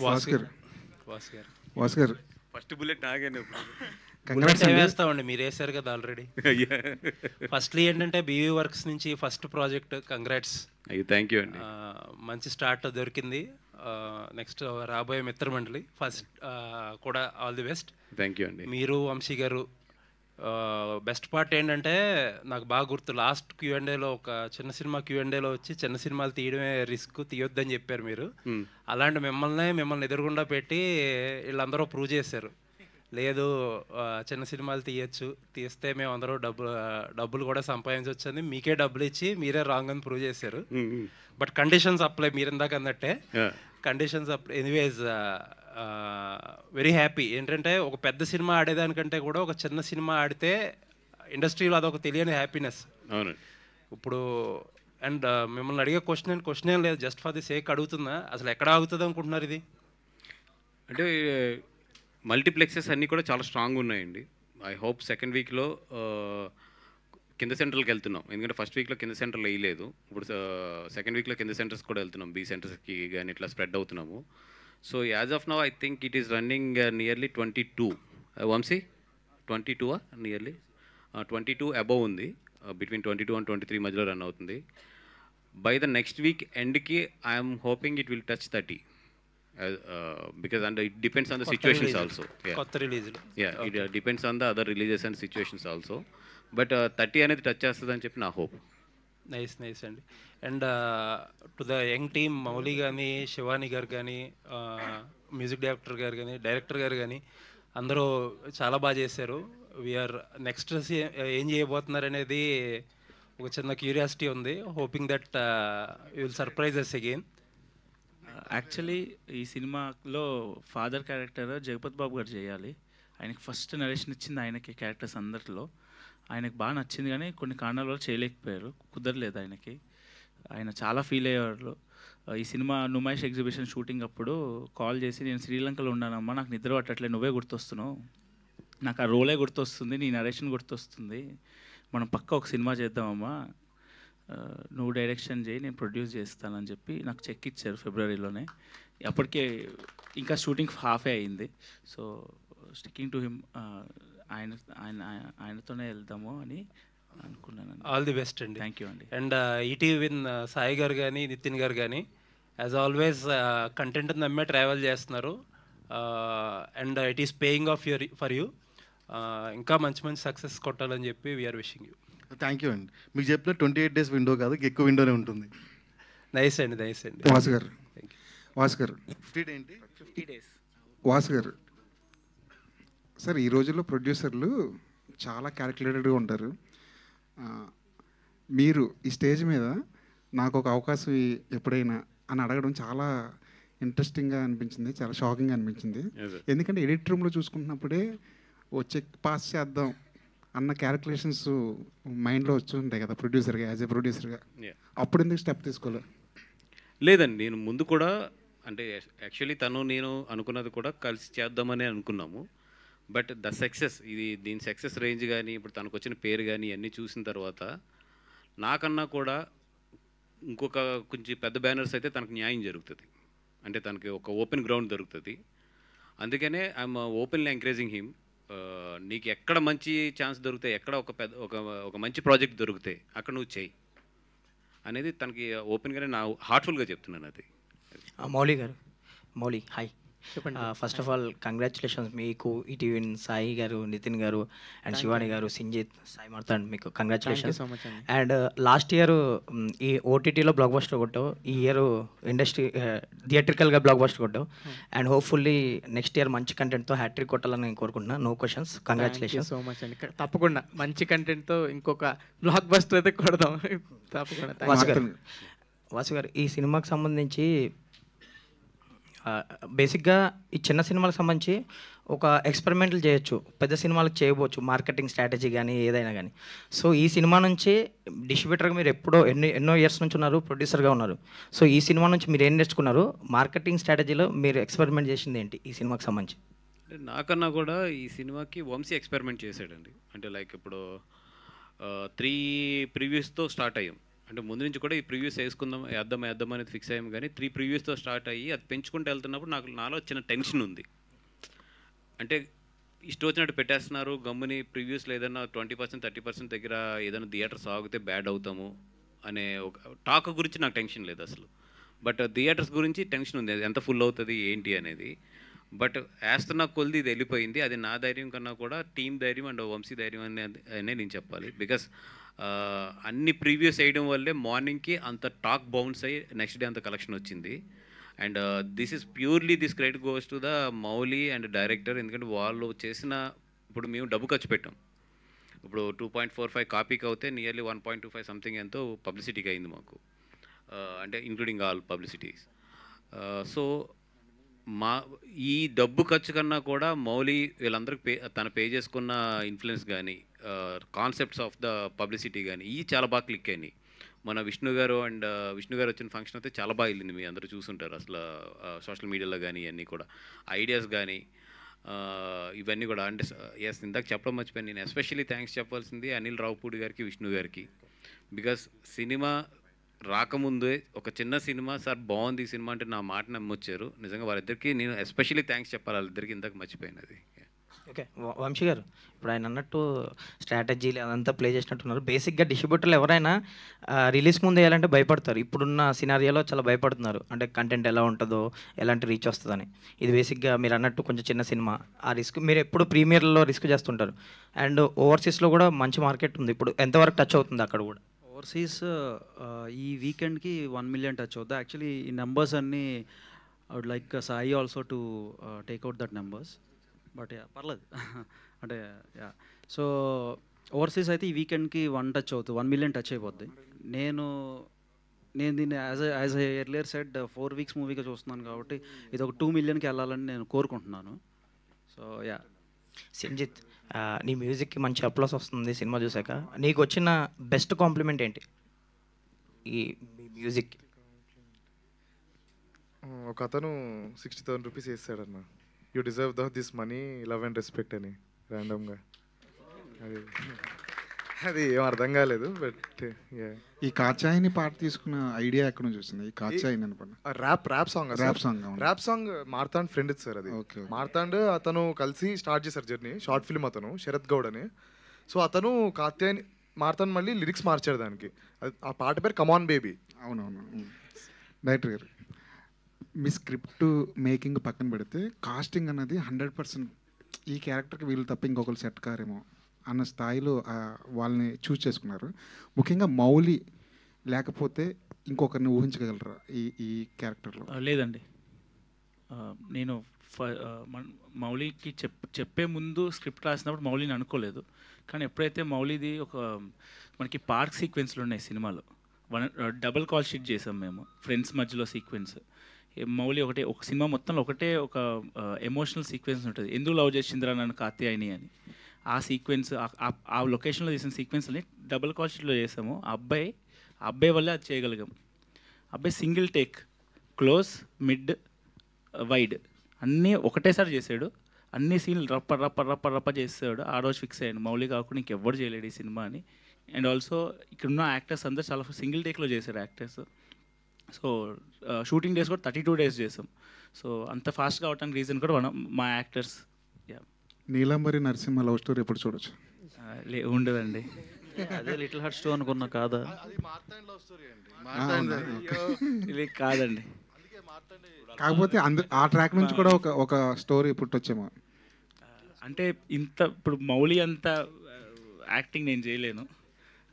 Bhaskar Bhaskar Bhaskar first bullet నాగేనే congrats అండి. వేస్తామండి, మీరు వేసారు కదా ఆల్రెడీ. ఫస్ట్లీ ఏంటంటే బీవీ వర్క్స్ నుంచి ఫస్ట్ ప్రాజెక్ట్, కంగ్రాట్స్. అయ్యో థ్యాంక్ యూ అండి. మంచి స్టార్ట్ దొరికింది. నెక్స్ట్ రాబోయే మిత్రమండలి ఫస్ట్ కూడా all the best. Thank you అండి. మీరు వంశీ గారు బెస్ట్ పార్ట్ ఏంటంటే నాకు బాగా గుర్తు, లాస్ట్ Q&Aలో ఒక చిన్న సినిమా Q&Aలో వచ్చి చిన్న సినిమాలు తీయడమే రిస్క్, తీయొద్దని చెప్పారు మీరు. అలాంటి మిమ్మల్ని ఎదురుగుండా పెట్టి వీళ్ళందరూ ప్రూవ్ చేశారు, లేదు చిన్న సినిమాలు తీయచ్చు, తీస్తే మేము అందరూ డబ్బులు కూడా సంపాదించవచ్చు అని మీకే డబ్బులు ఇచ్చి మీరే రాంగ్ అని ప్రూవ్ చేశారు. బట్ కండిషన్స్ అప్లై, మీరు ఇందాక అన్నట్టే conditions apply. Anyways very happy. ఏంటంటే ఒక పెద్ద సినిమా ఆడేదానికంటే కూడా ఒక చిన్న సినిమా ఆడితే ఇండస్ట్రీలో అదొక తెలియని హ్యాపీనెస్. అవును. ఇప్పుడు అండ్ మిమ్మల్ని అడిగే క్వశ్చన్ ఏం లేదు, జస్ట్ ఫర్ ది సేక్ అడుగుతుందా, అసలు ఎక్కడ ఆగుతుంది అనుకుంటున్నారు ఇది? అంటే మల్టీప్లెక్సెస్ అన్నీ కూడా చాలా స్ట్రాంగ్ ఉన్నాయండి. ఐ హోప్ సెకండ్ వీక్లో కింద సెంటర్కి వెళ్తున్నాం, ఎందుకంటే ఫస్ట్ వీక్లో కింద సెంటర్లో వేయలేదు. ఇప్పుడు సెకండ్ వీక్లో కింద సెంటర్స్ కూడా వెళ్తున్నాం, బీ సెంటర్స్కి కానీ ఇట్లా స్ప్రెడ్ అవుతున్నాము. So as of now I think it is running nearly 22. Vamshi 22 nearly 22 above ఉంది, బిట్వీన్ 22 and 23 మధ్యలో రన్ అవుతుంది. బై ద నెక్స్ట్ వీక్ ఎండ్కి I'm hoping it will touch 30. Because and it depends on the situations also. It depends on the other releases and situations also. But 30 అనేది touch చేస్తుంది అని చెప్పి నా hope. Nice అండి. And to the young team, Mouli కానీ, శివాని గారు కానీ, music director గారు కానీ, డైరెక్టర్ గారు కానీ అందరూ చాలా బాగా చేశారు. వీఆర్ నెక్స్ట్ ఏం చేయబోతున్నారు అనేది ఒక చిన్న క్యూరియాసిటీ ఉంది. Hoping that you will surprise us again. Actually ఈ సినిమాలో ఫాదర్ క్యారెక్టర్ జగపతి బాబు గారు చేయాలి. ఆయనకి ఫస్ట్ నరేషన్ ఇచ్చింది ఆయనకి, క్యారెక్టర్స్ అందరిలో ఆయనకు బాగా నచ్చింది, కానీ కొన్ని కారణాల వల్ల చేయలేకపోయారు, కుదరలేదు ఆయనకి. ఆయన చాలా ఫీల్ అయ్యేవారు. ఈ సినిమా నుమాయిష్ ఎగ్జిబిషన్ షూటింగ్ అప్పుడు కాల్ చేసి, నేను శ్రీలంకలో ఉన్నానమ్మా, నాకు నిద్ర పట్టట్లేదు, నువ్వే గుర్తొస్తున్నావు, నాకు ఆ రోలే గుర్తొస్తుంది, నీ నరేషన్ గుర్తొస్తుంది, మనం పక్క ఒక సినిమా చేద్దామమ్మా, నువ్వు డైరెక్షన్ చేయి, నేను ప్రొడ్యూస్ చేస్తానని చెప్పి నాకు చెక్ ఇచ్చారు ఫిబ్రవరిలోనే. అప్పటికే ఇంకా షూటింగ్ హాఫే అయింది. సో స్టిక్కింగ్ టు హిమ్, ఆయనతోనే వెళ్దాము అని అనుకున్నాను. ఆల్ ది బెస్ట్ అండి. థ్యాంక్ యూ అండి. అండ్ ఈటీవీ విన్ సాయి గారు కానీ, నితిన్ గారు కానీ యాజ్ ఆల్వేస్ కంటెంట్ నమ్మే ట్రావెల్ చేస్తున్నారు. And it is paying off for you. ఇంకా మంచి సక్సెస్ కొట్టాలని చెప్పి we're wishing you. Thank you అండి. మీకు చెప్పిన 28 days విండో కాదు, ఎక్కువ విండోనే ఉంటుంది. నైస్ అండి. భాస్కర్ 50 ఏంటి 50 days. భాస్కర్ సార్, ఈ రోజుల్లో ప్రొడ్యూసర్లు చాలా క్యాలిక్యులేటెడ్గా ఉంటారు. మీరు ఈ స్టేజ్ మీద నాకు ఒక అవకాశం ఎప్పుడైనా అని అడగడం చాలా ఇంట్రెస్టింగ్గా అనిపించింది, చాలా షాకింగ్గా అనిపించింది. ఎందుకంటే ఎడిట్ రూమ్లో చూసుకుంటున్నప్పుడే ఓ చెక్ పాస్ చేద్దాం అన్న క్యాలిక్యులేషన్స్ మైండ్లో వచ్చి ఉంటాయి కదా ప్రొడ్యూసర్గా, యాజ్ ఏ ప్రొడ్యూసర్గా. అప్పుడు ఎందుకు స్టెప్ తీసుకోలేదు? లేదండి, నేను ముందు కూడా అంటే యాక్చువల్లీ నేను అనుకున్నది కూడా కలిసి చేద్దామని అనుకున్నాము. బట్ ద సక్సెస్, దీని సక్సెస్ రేంజ్ కానీ, ఇప్పుడు తనకు వచ్చిన పేరు కానీ అన్నీ చూసిన తర్వాత నాకన్నా కూడా ఇంకొక కొంచెం పెద్ద బ్యానర్స్ అయితే తనకు న్యాయం జరుగుతుంది, అంటే తనకి ఒక ఓపెన్ గ్రౌండ్ దొరుకుతుంది. అందుకనే ఐఎమ్ ఓపెన్లీ ఎంకరేజింగ్ హిమ్. నీకు ఎక్కడ మంచి ఛాన్స్ దొరికితే, ఎక్కడ ఒక మంచి ప్రాజెక్ట్ దొరికితే అక్కడ నువ్వు చెయ్యి అనేది తనకి ఓపెన్గానే నా హార్ట్ఫుల్గా చెప్తున్నాను. అది Mouli hi. First of all congratulations మీకు, ఈటీవీ సాయి గారు, నితిన్ గారు అండ్ శివాని గారు, సింజిత్, సాయి మార్తాండ్, మీకు కంగ్రాచులేషన్స్. అండ్ లాస్ట్ ఇయర్ ఈ ఓటీటీలో బ్లాక్ బస్టర్ కొట్టావు, ఈ ఇయర్ ఇండస్ట్రీ థియేట్రికల్గా బ్లాక్ బస్టర్ కొట్టావు. అండ్ హోప్ఫుల్లీ నెక్స్ట్ ఇయర్ మంచి కంటెంట్తో హ్యాట్రిక్ కొట్టాలని నేను కోరుకుంటున్నాను. No questions, congratulations. So much అండి. తప్పకుండా మంచి కంటెంట్తో ఇంకొక బ్లాక్ బస్టర్ అయితే కొడదాం తప్పకుండా. వాసు గారు, ఈ సినిమాకి సంబంధించి బేసిక్గా ఈ చిన్న సినిమాలకు సంబంధించి ఒక ఎక్స్పెరిమెంట్లు చేయొచ్చు, పెద్ద సినిమాలకు చేయవచ్చు, మార్కెటింగ్ స్ట్రాటజీ కానీ ఏదైనా కానీ. సో ఈ సినిమా నుంచి డిస్ట్రిబ్యూటర్గా మీరు ఎన్నో ఇయర్స్ నుంచి ఉన్నారు, ప్రొడ్యూసర్గా ఉన్నారు. సో ఈ సినిమా నుంచి మీరు ఏం నేర్చుకున్నారు? మార్కెటింగ్ స్ట్రాటజీలో మీరు ఎక్స్పెరిమెంట్ చేసింది ఏంటి ఈ సినిమాకి సంబంధించి? అంటే నాకన్నా కూడా ఈ సినిమాకి వంశీ ఎక్స్పెరిమెంట్ చేశాడండి. అంటే లైక్ ఇప్పుడు 3 ప్రివ్యూస్తో స్టార్ట్ అయ్యాం. అంటే ముందు నుంచి కూడా ఈ ప్రివ్యూస్ వేద్దాం అనేది ఫిక్స్ అయ్యాము, కానీ 3 ప్రివ్యూస్తో స్టార్ట్ అయ్యి అది పెంచుకుంటూ వెళ్తున్నప్పుడు నాలో చిన్న టెన్షన్ ఉంది. అంటే ఇష్టం వచ్చినట్టు పెట్టేస్తున్నారు, గమ్ముని ప్రివ్యూస్లో ఏదైనా 20% 30% దగ్గర ఏదైనా థియేటర్స్ ఆగితే బ్యాడ్ అవుతాము అనే ఒక టాక్ గురించి నాకు టెన్షన్ లేదు అసలు. బట్ థియేటర్స్ గురించి టెన్షన్ ఉంది, ఎంత ఫుల్ అవుతుంది ఏంటి అనేది. బట్ వేస్తున్న కొద్ది ఇది వెళ్ళిపోయింది. అది నా ధైర్యం కన్నా కూడా టీమ్ ధైర్యం అండ్ వంశీ ధైర్యం అనే నేను చెప్పాలి. బికాస్ అన్ని ప్రీవియస్ వేయడం వల్లే మార్నింగ్కి అంత టాక్ బౌన్స్ అయ్యి నెక్స్ట్ డే అంత కలెక్షన్ వచ్చింది. And this is purely this credit goes to the Mouli and director. ఎందుకంటే వాళ్ళు చేసిన, ఇప్పుడు మేము డబ్బు ఖర్చు పెట్టాం, ఇప్పుడు 2.45 కాపీకి అవుతే నియర్లీ 1.25 సంథింగ్ ఎంతో పబ్లిసిటీకి అయింది మాకు, అంటే ఇంక్లూడింగ్ ఆల్ పబ్లిసిటీస్. సో ఈ డబ్బు ఖర్చు కన్నా కూడా మౌలి వీళ్ళందరికీ తను పే చేసుకున్న ఇన్ఫ్లుయెన్స్ కానీ కాన్సెప్ట్స్ ఆఫ్ ద పబ్లిసిటీ కానీ ఇవి చాలా బాగా క్లిక్ అయినాయి. మన విష్ణు గారు వచ్చిన ఫంక్షన్ అయితే చాలా బాగా వెళ్ళింది, మీ అందరూ చూసుంటారు. అసలు సోషల్ మీడియాలో కానీ ఇవన్నీ కూడా ఐడియాస్ కానీ ఇవన్నీ కూడా. అంటే ఎస్, ఇందాక చెప్పడం మర్చిపోయాను, నేను ఎస్పెషల్లీ థ్యాంక్స్ చెప్పాల్సింది అనిల్ రావుపూడి గారికి, విష్ణు గారికి. బికాస్ సినిమా రాకముందే ఒక చిన్న సినిమా సార్ బాగుంది ఈ సినిమా అంటే నా మాట నమ్మొచ్చారు. నిజంగా వాళ్ళిద్దరికి నేను ఎస్పెషల్లీ థ్యాంక్స్ చెప్పాలి, వాళ్ళిద్దరికి ఇందాక మర్చిపోయినది. ఓకే, వంశీ గారు ఇప్పుడు ఆయన అన్నట్టు స్ట్రాటజీలు అదంతా ప్లే చేసినట్టున్నారు. బేసిక్గా డిస్ట్రిబ్యూటర్లు ఎవరైనా రిలీజ్ ముందు వేయాలంటే భయపడతారు. ఇప్పుడున్న సినారియోలో చాలా భయపడుతున్నారు, అంటే కంటెంట్ ఎలా ఉంటుందో, ఎలాంటి రీచ్ వస్తుందని. ఇది బేసిక్గా మీరు అన్నట్టు కొంచెం చిన్న సినిమా, ఆ రిస్క్ మీరు ఎప్పుడు ప్రీమియర్లో రిస్క్ చేస్తుంటారు. అండ్ ఓవర్సీస్లో కూడా మంచి మార్కెట్ ఉంది, ఇప్పుడు ఎంతవరకు టచ్ అవుతుంది అక్కడ కూడా? ఓవర్సీస్ ఈ వీకెండ్కి 1 million టచ్ అవుతుంది. యాక్చువల్లీ ఈ నెంబర్స్ అన్నీ I would like Sai also to take out that numbers. But yeah పర్లేదు అంటే యా. సో ఓవర్సీస్ అయితే ఈ వీకెండ్కి 1 million టచ్ అయిపోద్ది. నేను దీన్ని యాజ్ ఎర్లియర్ సెడ్ 4 weeks మూవీగా చూస్తున్నాను కాబట్టి ఇది ఒక 2 millionకి వెళ్ళాలని నేను కోరుకుంటున్నాను. So yeah. సింజిత్, నీ మ్యూజిక్కి మంచి అప్లాస్ వస్తుంది సినిమా చూసాక. నీకు వచ్చిన బెస్ట్ కాంప్లిమెంట్ ఏంటి ఈ మ్యూజిక్? ఒక అతను 60,000 రూపీస్ వేస్తాడన్న, you deserve this money, love and respect అని ర్యాండమ్గా. అది ఏం అర్థం కాలేదు. బట్ ఈ కాచాయిని పాట తీసుకున్న ఐడియా ఎక్కడ నుంచి వచ్చింది? ఈ కాచాయిని అని పాట rap song Marthand friend sir. అది మార్తాండ్ అతను కలిసి స్టార్ట్ చేశారు జర్నీ, షార్ట్ ఫిల్మ్. అతను శరత్ గౌడ్ అని. సో అతను కాత్యాయని మార్తాండ్ మళ్ళీ లిరిక్స్ మార్చాడు దానికి. ఆ పాట పేరు కమాన్ బేబీ. అవునవును. డైరెక్టర్ గారు, మీ స్క్రిప్ట్ మేకింగ్ పక్కన పెడితే కాస్టింగ్ అన్నది 100% ఈ క్యారెక్టర్కి వీళ్ళు తప్ప ఇంకొకరు సెట్ కారేమో అన్న స్థాయిలో వాళ్ళని చూస్ చేసుకున్నారు. ముఖ్యంగా మౌలి లేకపోతే ఇంకొకరిని ఊహించగలరా ఈ క్యారెక్టర్లో? లేదండి, నేను మౌలికి చెప్పే ముందు స్క్రిప్ట్ రాసినప్పుడు మౌలిని అనుకోలేదు. కానీ ఎప్పుడైతే మౌలిది మనకి పార్క్ సీక్వెన్స్లు ఉన్నాయి సినిమాలో, డబుల్ కాల్ షీట్ చేసాం మేము, ఫ్రెండ్స్ మధ్యలో సీక్వెన్స్. మౌలి ఒక సినిమా మొత్తంలో ఒక ఎమోషనల్ సీక్వెన్స్ ఉంటుంది, ఎందుకు లవ్ చేసిందిరా నన్ను కాత్యాయని అని. ఆ సీక్వెన్స్, ఆ లొకేషన్లో చేసిన సీక్వెన్స్ని డబుల్ కాల్ షీట్లో చేసాము. ఆ అబ్బాయి వల్లే అది చేయగలిగాం. అబ్బాయి single take, close, mid, wide అన్నీ ఒకటేసారి చేసాడు. అన్ని సీన్లు రప్ప చేసాడు. ఆ రోజు ఫిక్స్ అయ్యాడు, మౌలి కాకుండా ఇంకెవ్వరు చేయలేడు ఈ సినిమా అని. అండ్ ఆల్సో ఇక్కడున్న యాక్టర్స్ అందరూ చాలా సింగిల్ టేక్లో చేశారు యాక్టర్స్. సో షూటింగ్ డేస్ కూడా 32 days చేసాం. సో అంత ఫాస్ట్ కావడానికి రీజన్ కూడా మా actors. Neelambari Narasimha love story ఎప్పుడు చూడొచ్చు? ఉండదండి, అదే లిటిల్ హార్ట్ స్టోరీ అనుకున్నా. కాదా? ఇది కాదండి. కాకపోతే ఆ ట్రాక్ నుంచి కూడా ఒక స్టోరీ పుట్టొచ్చేమో. అంటే ఇప్పుడు మౌలి అంత యాక్టింగ్ నేను చేయలేను,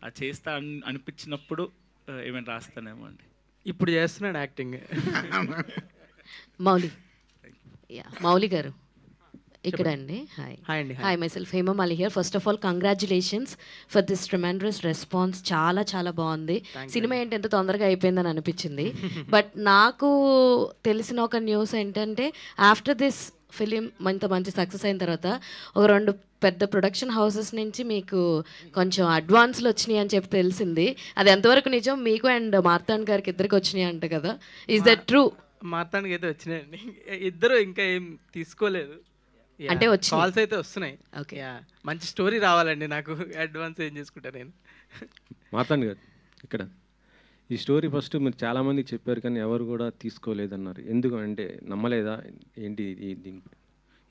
అది చేస్తా అనిపించినప్పుడు ఏమైనా రాస్తానేమో అండి. ఇప్పుడు చేస్తున్నాడు యాక్టింగ్ మౌలి గారు ఇక్కడ అండి. Hi myself Hemamali here. First of all congratulations for this tremendous response. చాలా చాలా బాగుంది. సినిమా ఏంటి ఎంత తొందరగా అయిపోయిందని అనిపించింది. బట్ నాకు తెలిసిన ఒక న్యూస్ ఏంటంటే ఆఫ్టర్ దిస్ ఫిలిం ఇంత మంచి సక్సెస్ అయిన తర్వాత ఒక 2 పెద్ద ప్రొడక్షన్ హౌసెస్ నుంచి మీకు కొంచెం అడ్వాన్స్లు వచ్చినాయి అని చెప్పి తెలిసింది. అది ఎంతవరకు నిజం? మీకు అండ్ మార్తాండ్ గారికి ఇద్దరికి వచ్చినాయి అంట కదా, ఈజ్ దట్ ట్రూ? మార్తాండ్కి అయితే వచ్చినాయండి, ఇద్దరు ఇంకా ఏం తీసుకోలేదు. అంటే కాల్స్ అయితే వస్తున్నాయి. ఓకే, మంచి స్టోరీ రావాలండి నాకు, అడ్వాన్స్ ఏం చేసుకుంటా నేను. మార్తాండ్ గారు ఇక్కడ ఈ స్టోరీ ఫస్ట్ మీరు చాలామందికి చెప్పారు కానీ ఎవరు కూడా తీసుకోలేదన్నారు, ఎందుకు అంటే నమ్మలేదా ఏంటి దీనిపై?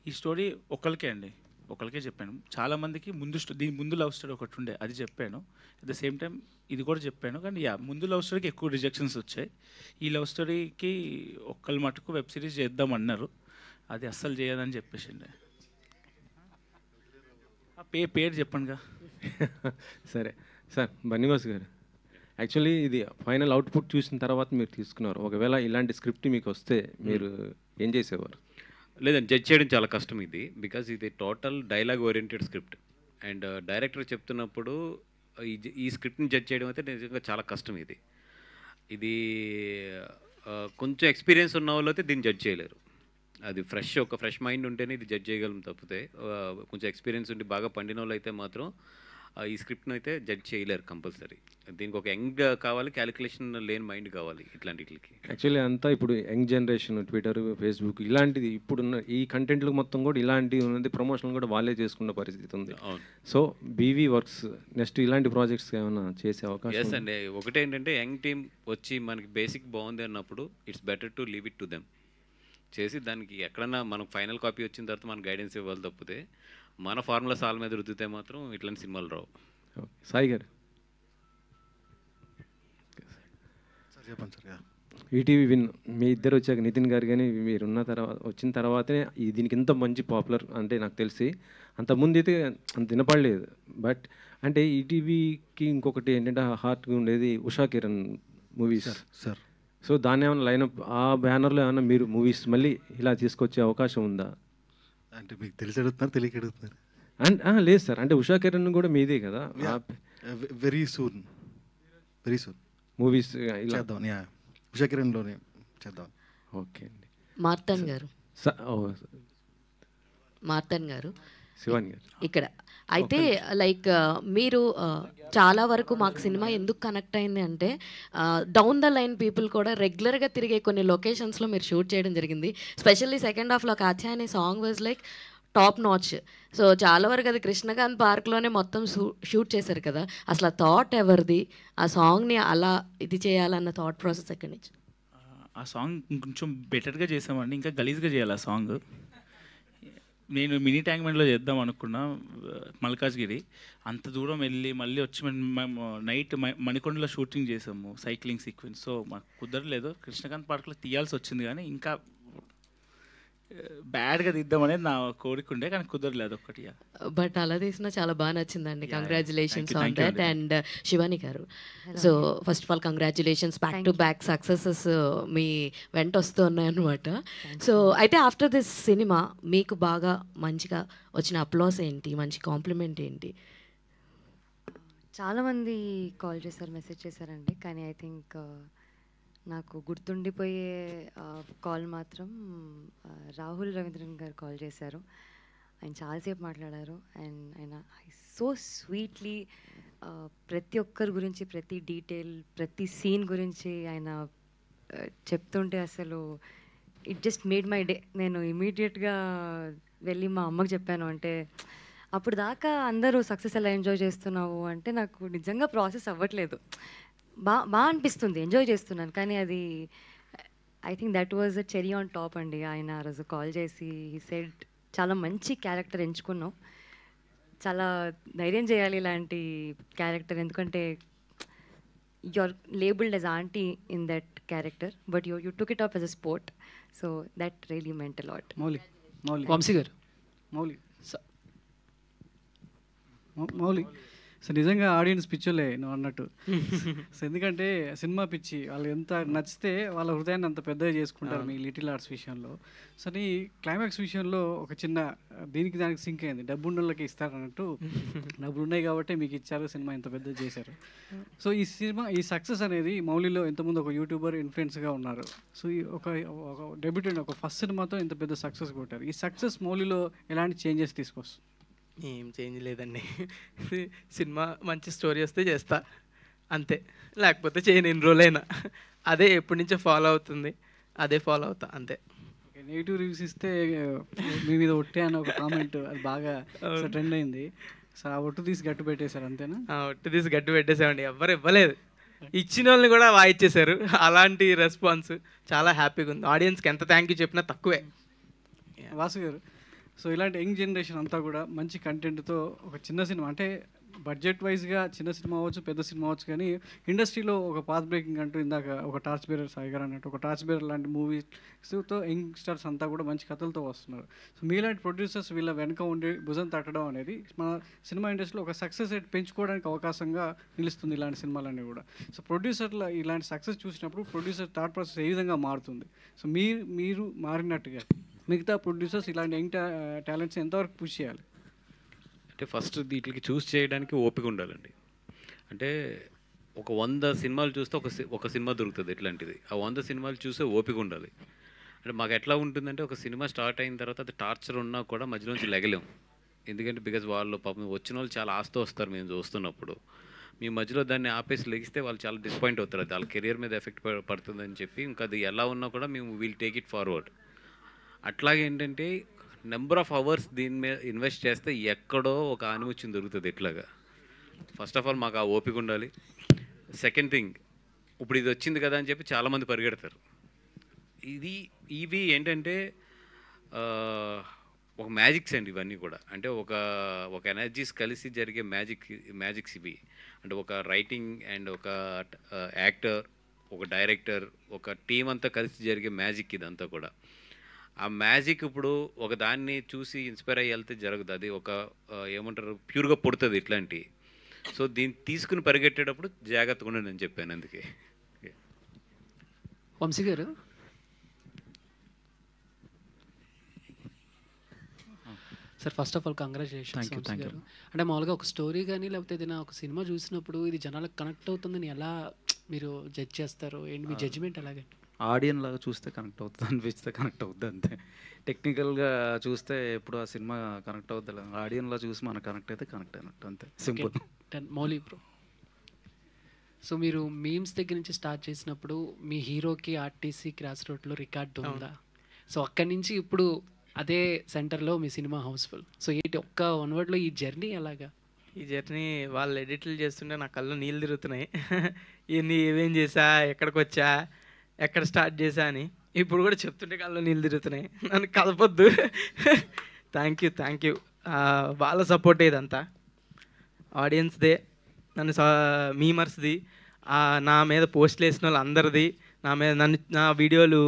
ఈ స్టోరీ ఒకరికే అండి, ఒకరికే చెప్పాను. చాలామందికి దీని ముందు లవ్ స్టోరీ ఒకటి ఉండే, అది చెప్పాను. అట్ ద సేమ్ టైం ఇది కూడా చెప్పాను. కానీ ముందు లవ్ స్టోరీకి ఎక్కువ రిజెక్షన్స్ వచ్చాయి. ఈ లవ్ స్టోరీకి ఒక్కరి మటుకు వెబ్ సిరీస్ చేద్దామన్నారు, అది అస్సలు చేయదని చెప్పేసిండే. పేరు చెప్పండిగా. సరే సార్, బన్నీవాస్ గారు, యాక్చువల్లీ ఇది ఫైనల్ అవుట్పుట్ చూసిన తర్వాత మీరు తీసుకున్నారు. ఒకవేళ ఇలాంటి స్క్రిప్ట్ మీకు వస్తే మీరు ఏం చేసేవారు? లేదండి, జడ్జ్ చేయడం చాలా కష్టం ఇది, బికాజ్ ఇది total dialogue oriented script. And director చెప్తున్నప్పుడు ఈ స్క్రిప్ట్ని జడ్జ్ చేయడం అయితే నిజంగా చాలా కష్టం. ఇది కొంచెం ఎక్స్పీరియన్స్ ఉన్న వాళ్ళు అయితే దీన్ని జడ్జ్ చేయలేరు. అది ఒక ఫ్రెష్ మైండ్ ఉంటేనే ఇది జడ్జ్ చేయగలం, తప్పితే కొంచెం ఎక్స్పీరియన్స్ ఉండి బాగా పండిన వాళ్ళు అయితే మాత్రం ఈ స్క్రిప్ట్ను అయితే జడ్జ్ చేయలేరు కంపల్సరీ. దీనికి ఒక యంగ్ కావాలి, క్యాలిక్యులేషన్ లేని మైండ్ కావాలి ఇట్లాంటికి. యాక్చువల్లీ అంతా ఇప్పుడు యంగ్ జనరేషన్, ట్విట్టర్, ఫేస్బుక్ ఇలాంటిది ఇప్పుడున్న ఈ కంటెంట్లు మొత్తం కూడా ఇలాంటివి ఉన్నది, ప్రమోషన్ కూడా వాళ్ళే చేసుకున్న పరిస్థితి ఉంది. సో బీవీ వర్క్స్ నెక్స్ట్ ఇలాంటి ప్రాజెక్ట్స్ ఏమైనా చేసే అవకాశం? ఎస్ అండి, ఒకటేంటంటే యంగ్ టీమ్ వచ్చి మనకి బేసిక్ బాగుంది అన్నప్పుడు it's better to leave it to them చేసి, దానికి ఎక్కడన్నా మనకు ఫైనల్ కాపీ వచ్చిన తర్వాత మనం గైడెన్స్ ఇవ్వాలి, తప్పితే మన ఫార్ములా సాల్ మీద రుద్దితే మాత్రం ఇట్లాంటి సినిమాలు రావు. సాయి గారు, ఈటీవీ విన్ మీ ఇద్దరు వచ్చాక, నితిన్ గారు కానీ మీరు వచ్చిన తర్వాతనే దీనికి ఇంత మంచి పాపులర్ అంటే నాకు తెలిసి అంతకుముందు అయితే అంత వినపడలేదు. బట్ అంటే ఈటీవీకి ఇంకొకటి ఏంటంటే హార్ట్గా ఉండేది Usha Kiran movies sir. So దాన్ని ఏమైనా లైనప్ ఆ బ్యానర్లో ఏమైనా మీరు మూవీస్ మళ్ళీ ఇలా తీసుకొచ్చే అవకాశం ఉందా? అంటే మీకు తెలిసి అడుగుతున్నారు, తెలియక అడుగుతున్నారు? అండ్ లేదు సార్, అంటే ఉషా కిరణ్ కూడా మీదే కదా. వెరీ సూన్ మూవీస్ చేద్దాం, ఉషా కిరణ్లోనే చేద్దాం. ఓకే అండి. మార్తన్ గారు, మార్తన్ గారు, శివాని గారు ఇక్కడ అయితే లైక్ మీరు చాలా వరకు మాకు సినిమా ఎందుకు కనెక్ట్ అయింది అంటే డౌన్ ద లైన్ పీపుల్ కూడా రెగ్యులర్గా తిరిగే కొన్ని లొకేషన్స్లో మీరు షూట్ చేయడం జరిగింది. స్పెషల్లీ సెకండ్ హాఫ్లో Katyayani song was like top notch. So చాలా వరకు అది కృష్ణకాంత్ పార్క్లోనే మొత్తం షూట్ చేశారు కదా. అసలు ఆ థాట్ ఎవరిది, ఆ సాంగ్ని అలా ఇది చేయాలన్న థాట్ ప్రాసెస్ ఎక్కడి నుంచి? ఆ సాంగ్ కొంచెం బెటర్గా చేసామండి, ఇంకా గలీజ్గా చేయాలి ఆ సాంగ్. నేను మినీ ట్యాంక్మెంట్లో చేద్దాం అనుకున్నా, మల్కాజ్గిరి అంత దూరం వెళ్ళి మళ్ళీ వచ్చి మేము నైట్ మణికొండలో షూటింగ్ చేసాము, సైక్లింగ్ సీక్వెన్స్. సో మాకు కుదరలేదు, కృష్ణకాంత్ పార్క్లో తీయాల్సి వచ్చింది. కానీ ఇంకా బ్యాడ్గా తీద్దామనేది నా కోరిక ఉండే, కానీ కుదరలేదు ఒక్కటి. బట్ అలా తీసినా చాలా బాగా నచ్చిందండి. Congratulations on that. And Shivani గారు, so first of all congratulations, back to back successes మీ వెంట వస్తూ ఉన్నాయన్నమాట. సో అయితే ఆఫ్టర్ దిస్ సినిమా మీకు బాగా మంచిగా వచ్చిన అప్లాస్ ఏంటి, మంచి కాంప్లిమెంట్ ఏంటి? చాలామంది కాల్ చేశారు, మెసేజ్ చేశారండి. కానీ ఐ థింక్ నాకు గుర్తుండిపోయే కాల్ మాత్రం రాహుల్ రవీంద్రన్ గారు కాల్ చేశారు. ఆయన చాలాసేపు మాట్లాడారు. అండ్ ఆయన సో స్వీట్లీ ప్రతి ఒక్కరి గురించి, ప్రతి డీటెయిల్, ప్రతి సీన్ గురించి ఆయన చెప్తుంటే అసలు it just made my day. నేను ఇమీడియట్గా వెళ్ళి మా అమ్మకి చెప్పాను. అంటే అప్పుడు దాకా అందరూ సక్సెస్ ఎలా ఎంజాయ్ చేస్తున్నావు అంటే నాకు నిజంగా ప్రాసెస్ అవ్వట్లేదు. బాగా అనిపిస్తుంది, ఎంజాయ్ చేస్తున్నాను. కానీ అది I think that was a cherry on top అండి. ఆయన ఆ రోజు కాల్ చేసి హీ సెడ్ చాలా మంచి క్యారెక్టర్ ఎంచుకున్నావు, చాలా ధైర్యం చేయాలి ఇలాంటి క్యారెక్టర్, ఎందుకంటే you're labeled as auntie in that character, but you took it up as a sport, so that really meant a lot. Mauli Vamsi garu Mauli so నిజంగా audience పిచ్చోలే నువ్వు అన్నట్టు. సో ఎందుకంటే సినిమా పిచ్చి, వాళ్ళు ఎంత నచ్చితే వాళ్ళ హృదయాన్ని అంత పెద్దగా చేసుకుంటారు మీ లిటిల్ ఆర్ట్స్ విషయంలో. సో నీ క్లైమాక్స్ విషయంలో ఒక చిన్న దానికి సింక్ అయింది, డబ్బు ఉన్నోళ్ళకి ఇస్తారు అన్నట్టు. డబ్బులు ఉన్నాయి కాబట్టి మీకు ఇచ్చారు, సినిమా ఇంత పెద్దగా చేశారు. సో ఈ సినిమా ఈ సక్సెస్ అనేది మౌలిలో ఇంతకుముందు ఒక యూట్యూబర్ ఇన్ఫ్లుయెన్స్గా ఉన్నారు. సో ఈ ఒక డెబ్యూటెంట్ ఒక ఫస్ట్ సినిమాతో ఇంత పెద్ద సక్సెస్ కొట్టారు. ఈ సక్సెస్ మౌలిలో ఎలాంటి చేంజెస్ తీసుకొస్తుంది? ఏం చేంజ్ లేదండి. సినిమా మంచి స్టోరీ వస్తే చేస్తా అంతే, లేకపోతే చేయను. ఎన్ని రోజులైనా అదే ఎప్పటి నుంచో ఫాలో అవుతుంది, అదే ఫాలో అవుతా అంతే. నెగిటివ్ రివ్యూస్ ఇస్తే మీ మీద ఒట్టే అని ఒక కామెంట్ అది బాగా ట్రెండ్ అయింది. సో ఆ ఒట్టు తీసి గట్టు పెట్టేశారు అంతేనా? ఒట్టు తీసి గట్టు పెట్టేసామండి, ఎవ్వరు ఇవ్వలేదు. ఇచ్చిన వాళ్ళని కూడా వాయిచ్చేశారు. అలాంటి రెస్పాన్స్ చాలా హ్యాపీగా ఉంది. ఆడియన్స్కి ఎంత థ్యాంక్ యూ చెప్పినా తక్కువే. వాసు గారు, సో ఇలాంటి యంగ్ జనరేషన్ అంతా కూడా మంచి కంటెంట్తో ఒక చిన్న సినిమా, అంటే బడ్జెట్ వైజ్గా చిన్న సినిమా అవ్వచ్చు, పెద్ద సినిమా అవ్వచ్చు, కానీ ఇండస్ట్రీలో ఒక పాత్ బ్రేకింగ్ అంటూ ఇందాక ఒక టార్చ్ బేరర్ సాయి గారు అన్నట్టు ఒక టార్చ్ బేరర్ లాంటి మూవీస్తో యంగ్స్టర్స్ అంతా కూడా మంచి కథలతో వస్తున్నారు. సో మీలాంటి ప్రొడ్యూసర్స్ వీళ్ళ వెనక ఉండి భుజం తట్టడం అనేది మన సినిమా ఇండస్ట్రీలో ఒక సక్సెస్ రేట్ పెంచుకోవడానికి అవకాశంగా నిలుస్తుంది ఇలాంటి సినిమాలన్నీ కూడా. సో ప్రొడ్యూసర్ల ఇలాంటి సక్సెస్ చూసినప్పుడు ప్రొడ్యూసర్ థాట్ ప్రాసెస్ ఏ విధంగా మారుతుంది? సో మీరు మారినట్టుగా మిగతా ప్రొడ్యూసర్స్ ఇలాంటి యంగ్ టాలెంట్స్ ఎంతవరకు పుష్ చేయాలి? అంటే ఫస్ట్ వీటికి చూస్ చేయడానికి ఓపిక ఉండాలండి. అంటే ఒక 100 సినిమాలు చూస్తే ఒక సినిమా దొరుకుతుంది ఇట్లాంటిది. ఆ 100 సినిమాలు చూసే ఓపిక ఉండాలి. అంటే మాకు ఎట్లా ఉంటుందంటే ఒక సినిమా స్టార్ట్ అయిన తర్వాత అది టార్చర్ ఉన్నా కూడా మధ్యలోంచి లెగలేం. ఎందుకంటే బికాజ్ వాళ్ళు పాపం వచ్చిన వాళ్ళు చాలా ఆస్తి వస్తారు మేము చూస్తున్నప్పుడు. మీ మధ్యలో దాన్ని ఆపేసి లెగిస్తే వాళ్ళు చాలా డిసప్పాయింట్ అవుతారు. అది వాళ్ళ కెరియర్ మీద ఎఫెక్ట్ పడుతుందని చెప్పి ఇంకా అది ఎలా ఉన్నా కూడా మేము విల్ టేక్ ఇట్ ఫార్వర్డ్. అట్లాగే ఏంటంటే నెంబర్ ఆఫ్ అవర్స్ దీని మీద ఇన్వెస్ట్ చేస్తే ఎక్కడో ఒక ఆనిముత్యం దొరుకుతుంది ఇట్లాగా. ఫస్ట్ ఆఫ్ ఆల్ మాకు ఆ ఓపిక ఉండాలి. సెకండ్ థింగ్, ఇప్పుడు ఇది వచ్చింది కదా అని చెప్పి చాలామంది పరిగెడతారు. ఇవి ఏంటంటే ఒక మ్యాజిక్స్ అండి ఇవన్నీ కూడా. అంటే ఒక ఎనర్జీస్ కలిసి జరిగే మ్యాజిక్స్ ఇవి. అంటే ఒక రైటింగ్ అండ్ ఒక యాక్టర్, ఒక డైరెక్టర్, ఒక టీం అంతా కలిసి జరిగే మ్యాజిక్ ఇదంతా కూడా. ఆ మ్యాజిక్ ఇప్పుడు ఒక దాన్ని చూసి ఇన్స్పైర్ అయ్యి వెళ్తే జరగదు. అది ఒక ఏమంటారు ప్యూర్గా పుడుతుంది ఇట్లాంటి. సో దీన్ని తీసుకుని పరిగెట్టేటప్పుడు జాగ్రత్తగా ఉండండి అని చెప్పాను. అందుకే వంశీ గారు, sir first of all congratulations Vamsi గారు. అంటే మామూలుగా ఒక స్టోరీ కానీ లేకపోతే ఏదైనా ఒక సినిమా చూసినప్పుడు ఇది జనాలకు కనెక్ట్ అవుతుందని ఎలా మీరు జడ్జ్ చేస్తారు? ఏంటి మీ జడ్జిమెంట్ అలాగే? ఆడియన్ లాగా చూస్తే కనెక్ట్ అవుతుంది, అనిపిస్తే కనెక్ట్ అవుద్ది అంతే. టెక్నికల్గా చూస్తే ఎప్పుడు ఆ సినిమా కనెక్ట్ అవుద్ది. ఆడియన్లా చూసి మనకు కనెక్ట్ అయితే కనెక్ట్ అయినట్టు అంతే, సింపుల్. మౌలి బ్రో, సో మీరు మీమ్స్ దగ్గర నుంచి స్టార్ట్ చేసినప్పుడు మీ హీరోకి ఆర్టీసీ క్రాస్ రోడ్లో రికార్డు ఉందా? సో అక్కడి నుంచి ఇప్పుడు అదే సెంటర్లో మీ సినిమా హౌస్ఫుల్. సో ఏంటి ఒక్క 1 వర్డ్లో ఈ జర్నీ ఎలాగా? ఈ జర్నీ వాళ్ళు ఎడిట్లు చేస్తుంటే నా కళ్ళు నీళ్ళు తిరుగుతున్నాయి. ఏమేం చేసా, ఎక్కడికి వచ్చా, ఎక్కడ స్టార్ట్ చేశా అని ఇప్పుడు కూడా చెప్తుంటే కళ్ళు నీళ్ళు తిరుగుతున్నాయి. నన్ను కలపొద్దు. Thank you. వాళ్ళ సపోర్ట్ ఇదంతా, ఆడియన్స్దే, నన్ను మీమర్స్ది, నా మీద పోస్టులు వేసిన వాళ్ళు అందరిది, నా వీడియోలు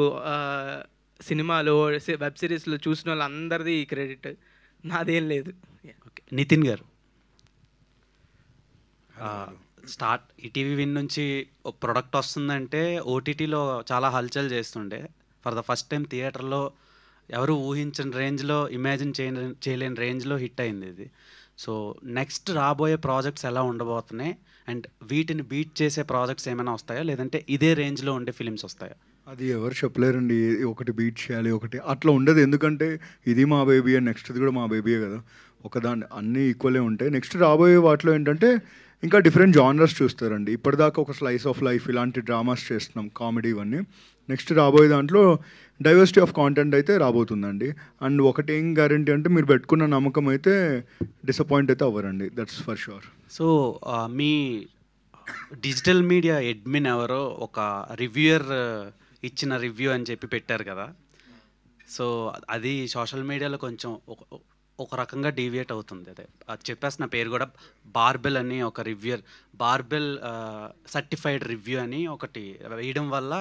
సినిమాలు వెబ్ సిరీస్లో చూసిన వాళ్ళు అందరిది క్రెడిట్, నాదేం లేదు. నితిన్ గారు, ఈటీవీ విన్ నుంచి ఒక ప్రొడక్ట్ వస్తుందంటే ఓటీటీలో చాలా హల్చల్ చేస్తుండే. ఫర్ ద ఫస్ట్ టైం థియేటర్లో ఎవరు ఊహించని రేంజ్లో, ఇమాజిన్ చేయలేని రేంజ్లో హిట్ అయింది ఇది. సో నెక్స్ట్ రాబోయే ప్రాజెక్ట్స్ ఎలా ఉండబోతున్నాయి, అండ్ వీటిని బీట్ చేసే ప్రాజెక్ట్స్ ఏమైనా వస్తాయా, లేదంటే ఇదే రేంజ్లో ఉండే ఫిలిమ్స్ వస్తాయా? అది ఎవరు చెప్పలేరండి. ఒకటి బీట్ చేయాలి, ఒకటి అట్లా ఉండదు. ఎందుకంటే ఇది మా బేబీ అండ్ నెక్స్ట్ది కూడా మా బేబీయే కదా. ఒకదాన్ని అన్నీ ఈక్వలే ఉంటాయి. నెక్స్ట్ రాబోయే వాటిలో ఏంటంటే ఇంకా డిఫరెంట్ జానర్స్ చూస్తారండి. ఇప్పటిదాకా ఒక స్లైస్ ఆఫ్ లైఫ్ ఇలాంటి డ్రామాస్ చేస్తున్నాం, కామెడీ ఇవన్నీ. నెక్స్ట్ రాబోయే దాంట్లో డైవర్సిటీ ఆఫ్ కాంటెంట్ అయితే రాబోతుందండి. అండ్ ఒకటి ఏం గ్యారంటీ అంటే మీరు పెట్టుకున్న నమ్మకం అయితే డిసప్పాయింట్ అయితే అవ్వరండి, దట్స్ ఫర్ షూర్. సో మీ డిజిటల్ మీడియా అడ్మిన్ ఎవరో ఒక రివ్యూయర్ ఇచ్చిన రివ్యూ అని చెప్పి పెట్టారు కదా. సో అది సోషల్ మీడియాలో కొంచెం ఒక రకంగా డీవియేట్ అవుతుంది. అదే అది చెప్పేసిన పేరు కూడా బార్బెల్ అని ఒక రివ్యూయర్, బార్బెల్ సర్టిఫైడ్ రివ్యూ అని ఒకటి వేయడం వల్ల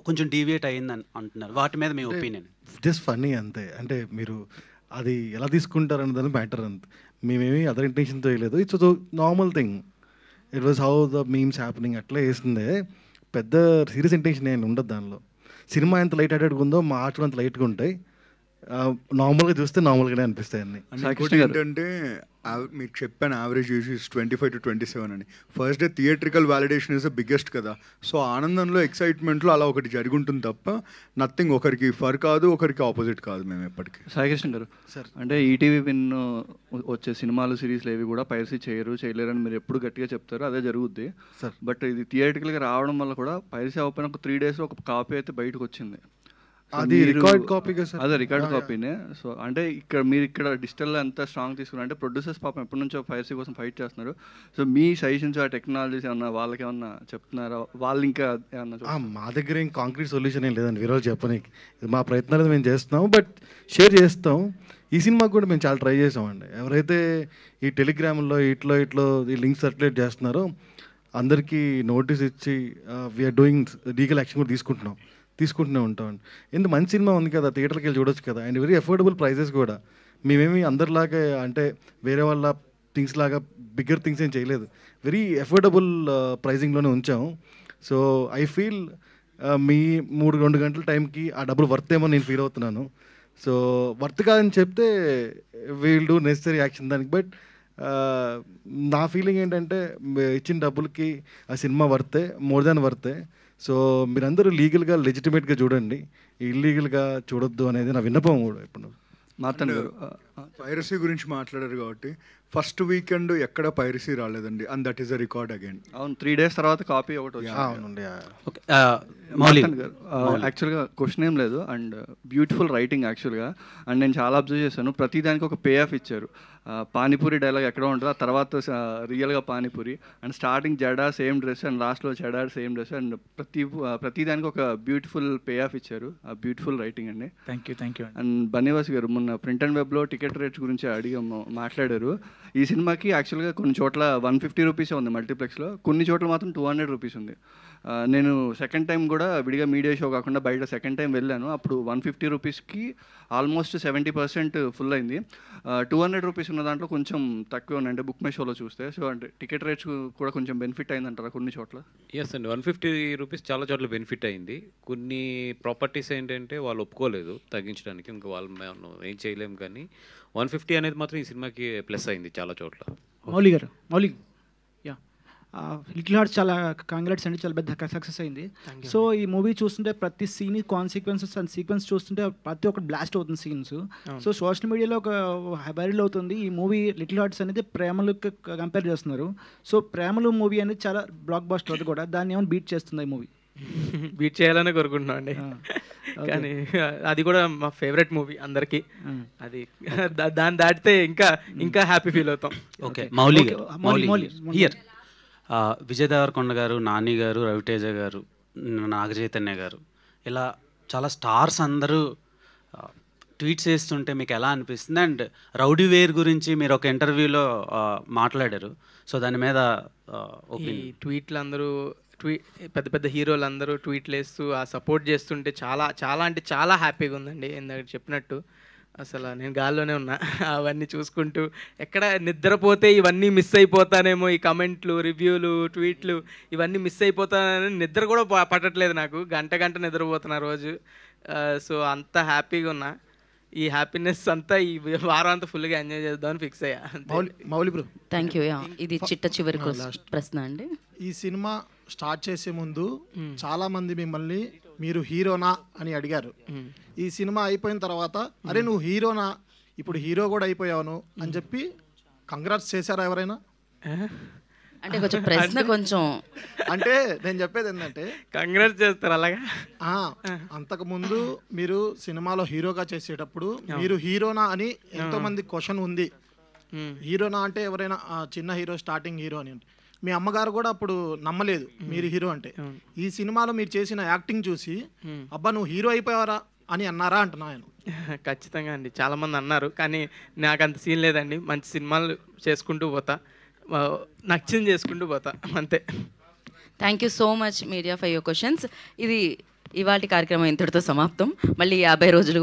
కొంచెం డీవియేట్ అయ్యిందని అంటున్నారు. వాటి మీద మీ ఒపీనియన్? జస్ట్ ఫన్నీ అంతే. అంటే మీరు అది ఎలా తీసుకుంటారని దాని మ్యాటర్ అంతే. మేమేమి అదర్ ఇంటెన్షన్తో వేయలేదు. It's normal thing. It was how the memes happening అట్లా వేసిందే. పెద్ద సీరియస్ ఇంటెన్షన్ ఏమి ఉండదు దానిలో. సినిమా ఎంత లైట్ హార్టెడ్గా ఉందో మా ఆర్ట్ అంత లైట్గా ఉంటాయి. నార్మల్గా చూస్తే నార్మల్గానే అనిపిస్తాయి అన్ని. ఏంటంటే మీకు చెప్పాను యావరేజ్ యూజ్ 25 to 27 అని. First day theatrical validation is the biggest కదా. సో ఆనందంలో, ఎక్సైట్మెంట్లో అలా ఒకటి జరిగి ఉంటుంది తప్ప నథింగ్ ఒకరికి ఫర్ కాదు, ఒకరికి ఆపోజిట్ కాదు. మేము ఎప్పటికీ సాయికృష్ణ గారు సార్, అంటే ఈటీవీ విన్ వచ్చే సినిమాలు సిరీస్లు ఏవి కూడా పైరసీ చేయలేరని మీరు ఎప్పుడు గట్టిగా చెప్తారు, అదే జరుగుద్ది సార్. బట్ ఇది థియేట్రికల్గా రావడం వల్ల కూడా పైరసీ అవ్వకపోయిన ఒక 3 days ఒక కాపీ అయితే బయటకు వచ్చింది. అది రికార్డ్ కాపీ అదే రికార్డ్ కాపీనే. సో అంటే మీరు ఇక్కడ డిజిటల్లో ఎంత స్ట్రాంగ్ తీసుకున్నారు అంటే ప్రొడ్యూసర్స్ పాపం ఎప్పటి నుంచో పైరసీ కోసం ఫైట్ చేస్తున్నారు. సో మీ సజెషన్స్ ఆ టెక్నాలజీస్ ఏమన్నా వాళ్ళకి ఏమన్నా చెప్తున్నారా? వాళ్ళు ఇంకా ఏమన్నా మా దగ్గర ఏం కాంక్రీట్ సొల్యూషన్ ఏం లేదండి విరోజు చెప్పనీకి. మా ప్రయత్నాలు మేము చేస్తాం, బట్ షేర్ చేస్తాం. ఈ సినిమాకి కూడా మేము చాలా ట్రై చేసామండి. ఎవరైతే ఈ టెలిగ్రామ్లో ఇట్లో ఈ లింక్ సర్క్యులేట్ చేస్తున్నారో అందరికీ నోటీస్ ఇచ్చి వీఆర్ డూయింగ్ లీగల్ యాక్షన్ కూడా తీసుకుంటూనే ఉంటామండి. ఎందుకు మంచి సినిమా ఉంది కదా, థియేటర్కి వెళ్ళి చూడొచ్చు కదా. అండ్ వెరీ అఫోర్డబుల్ ప్రైజెస్ కూడా. మేమేమి అందరిలాగా అంటే వేరే వాళ్ళ థింగ్స్ లాగా బిగ్గర్ థింగ్స్ ఏం చేయలేదు. వెరీ అఫోర్డబుల్ ప్రైజింగ్లోనే ఉంచాము. సో ఐ ఫీల్ మీ 2 గంటల టైంకి ఆ డబ్బులు వర్త్ ఏమో నేను ఫీల్ అవుతున్నాను. సో వర్త్ కాదని చెప్తే వీల్ డూ నెసరీ యాక్షన్ దానికి. బట్ నా ఫీలింగ్ ఏంటంటే ఇచ్చిన డబ్బులకి ఆ సినిమా వర్తే, మోర్ దాన్ వర్తే. సో మీరందరూ లీగల్గా లెజిటిమేట్గా చూడండి, ఇల్లీగల్గా చూడొద్దు అనేది నా విన్నపం కూడా. ఇప్పుడు మార్తన్ గారు పైరసీ గురించి మాట్లాడారు కాబట్టి ఫస్ట్ వీకెండ్ ఎక్కడ పైరసీ రాలేదండి, and that is a record again. అవును, 3 days తర్వాత కాపీ ఒకటి వచ్చింది. అవునండి. మార్తన్ గారు యాక్చువల్గా క్వశ్చన్ ఏం లేదు, అండ్ బ్యూటిఫుల్ రైటింగ్ యాక్చువల్గా. అండ్ నేను చాలా అబ్జర్వ్ చేశాను, ప్రతిదానికి ఒక పే ఆఫ్ ఇచ్చారు. పానీపూరి డైలాగ్ ఎక్కడో ఉంటుంది, ఆ తర్వాత రియల్గా పానీపూరి, అండ్ స్టార్టింగ్ జడా సేమ్ డ్రెస్, అండ్ లాస్ట్లో జడా సేమ్ డ్రెస్, అండ్ ప్రతిదానికి ఒక బ్యూటిఫుల్ పే ఆఫ్ ఇచ్చారు. ఆ బ్యూటిఫుల్ రైటింగ్ అండి. Thank you. అండ్ బన్నీవాస్ గారు మొన్న ప్రింట్ అండ్ వెబ్లో టికెట్ రేట్స్ గురించి మాట్లాడారు. ఈ సినిమాకి యాక్చువల్గా కొన్ని చోట్ల 150 రూపీసే ఉంది మల్టీప్లెక్స్లో, కొన్ని చోట్ల మాత్రం 200 రూపీస్ ఉంది. నేను సెకండ్ టైం కూడా విడిగా మీడియా షో కాకుండా బయట సెకండ్ టైం వెళ్ళాను. అప్పుడు 150 రూపీస్కి ఆల్మోస్ట్ 70% ఫుల్ అయింది. 200 రూపీస్ ఉన్న దాంట్లో కొంచెం తక్కువ ఉన్నాయంటే బుక్ మై షోలో చూస్తే. సో అంటే టికెట్ రేట్స్ కూడా కొంచెం బెనిఫిట్ అయిందంటారా కొన్ని చోట్ల? ఎస్ అండి, 150 రూపీస్ చాలా చోట్ల బెనిఫిట్ అయింది. కొన్ని ప్రాపర్టీస్ ఏంటంటే వాళ్ళు ఒప్పుకోలేదు తగ్గించడానికి, ఇంకా వాళ్ళు మేము ఏం చేయలేము. కానీ 150 అనేది మాత్రం ఈ సినిమాకి ప్లస్ అయింది చాలా చోట్ల. మౌలి గారు, లిటిల్ హార్ట్స్ చాలా కాంగ్రాట్స్ అండి, చాలా పెద్ద సక్సెస్ అయింది. సో ఈ మూవీ చూస్తుంటే ప్రతి సీన్ కాన్సిక్వెన్సెస్ అండ్ సీక్వెన్స్ చూస్తుంటే ప్రతి ఒక్కటి బ్లాస్ట్ అవుతుంది సీన్స్. సో సోషల్ మీడియాలో ఒక వైరల్ అవుతుంది ఈ మూవీ లిటిల్ హార్ట్స్ అనేది ప్రేమలు కంపేర్ చేస్తున్నారు. సో ప్రేమలు మూవీ అనేది చాలా బ్లాక్ బస్టర్ అది కూడా, దాన్ని ఏమైనా బీట్ చేస్తుంది ఈ మూవీ? బీట్ చేయాలనే కోరుకుంటున్నాం అండి, కానీ అది కూడా మా ఫేవరెట్ మూవీ అందరికీ. అది దాన్ని దాటితే ఇంకా హ్యాపీ ఫీల్ అవుతాం. Okay, Mouli here. విజయ్ దేవరకొండ గారు, నాని గారు, రవితేజ గారు, నాగ చైతన్య గారు, ఇలా చాలా స్టార్స్ అందరూ ట్వీట్స్ చేస్తుంటే మీకు ఎలా అనిపిస్తుంది? అండ్ రౌడీ వేర్ గురించి మీరు ఒక ఇంటర్వ్యూలో మాట్లాడారు, సో దాని మీద ఈ ట్వీట్లు అందరూ పెద్ద పెద్ద హీరోలు అందరూ ట్వీట్లు వేస్తూ ఆ సపోర్ట్ చేస్తుంటే చాలా అంటే చాలా హ్యాపీగా ఉందండి. ఇందాక చెప్పినట్టు అసలు నేను గాల్లోనే ఉన్నా అవన్నీ చూసుకుంటూ. ఎక్కడ నిద్రపోతే ఇవన్నీ మిస్ అయిపోతానేమో, ఈ కమెంట్లు, రివ్యూలు, ట్వీట్లు ఇవన్నీ మిస్ అయిపోతానని నిద్ర కూడా పట్టట్లేదు నాకు. గంట నిద్రపోతున్నా రోజు. సో అంత హ్యాపీగా ఉన్నా. ఈ హ్యాపీనెస్ అంతా ఈ వారం అంతా ఫుల్గా ఎంజాయ్ చేద్దామని ఫిక్స్ అయ్యా. Mouli bro, thank you. ఇది చివరి ప్రశ్న అండి. ఈ సినిమా స్టార్ట్ చేసే ముందు చాలా మంది మిమ్మల్ని మీరు హీరోనా అని అడిగారు. ఈ సినిమా అయిపోయిన తర్వాత అరే నువ్వు హీరోనా, ఇప్పుడు హీరో కూడా అయిపోయావును అని చెప్పి కంగ్రాట్స్ చేశారా ఎవరైనా? అంటే కొంచెం ప్రశ్న కొంచెం అంటే నేను చెప్పేది ఏంటంటే కంగ్రాట్స్ చేస్తారు అలాగా. అంతకుముందు మీరు సినిమాలో హీరోగా చేసేటప్పుడు మీరు హీరోనా అని ఎంతో మంది క్వశ్చన్ ఉంది. హీరోనా అంటే ఎవరైనా చిన్న హీరో, స్టార్టింగ్ హీరో అని. మీ అమ్మగారు కూడా అప్పుడు నమ్మలేదు మీరు హీరో అంటే. ఈ సినిమాలో మీరు చేసిన యాక్టింగ్ చూసి అబ్బా నువ్వు హీరో అయిపోయావరా అని అన్నారా అంటున్నా నేను. ఖచ్చితంగా అండి, చాలామంది అన్నారు, కానీ నాకు అంత సీన్ లేదండి. మంచి సినిమాలు చేసుకుంటూ పోతా, నచ్చింది చేసుకుంటూ పోతా అంతే. Thank you so much media for your questions. ఇది ఇవాళ కార్యక్రమం ఇంతటితో సమాప్తం. మళ్ళీ 50 రోజులు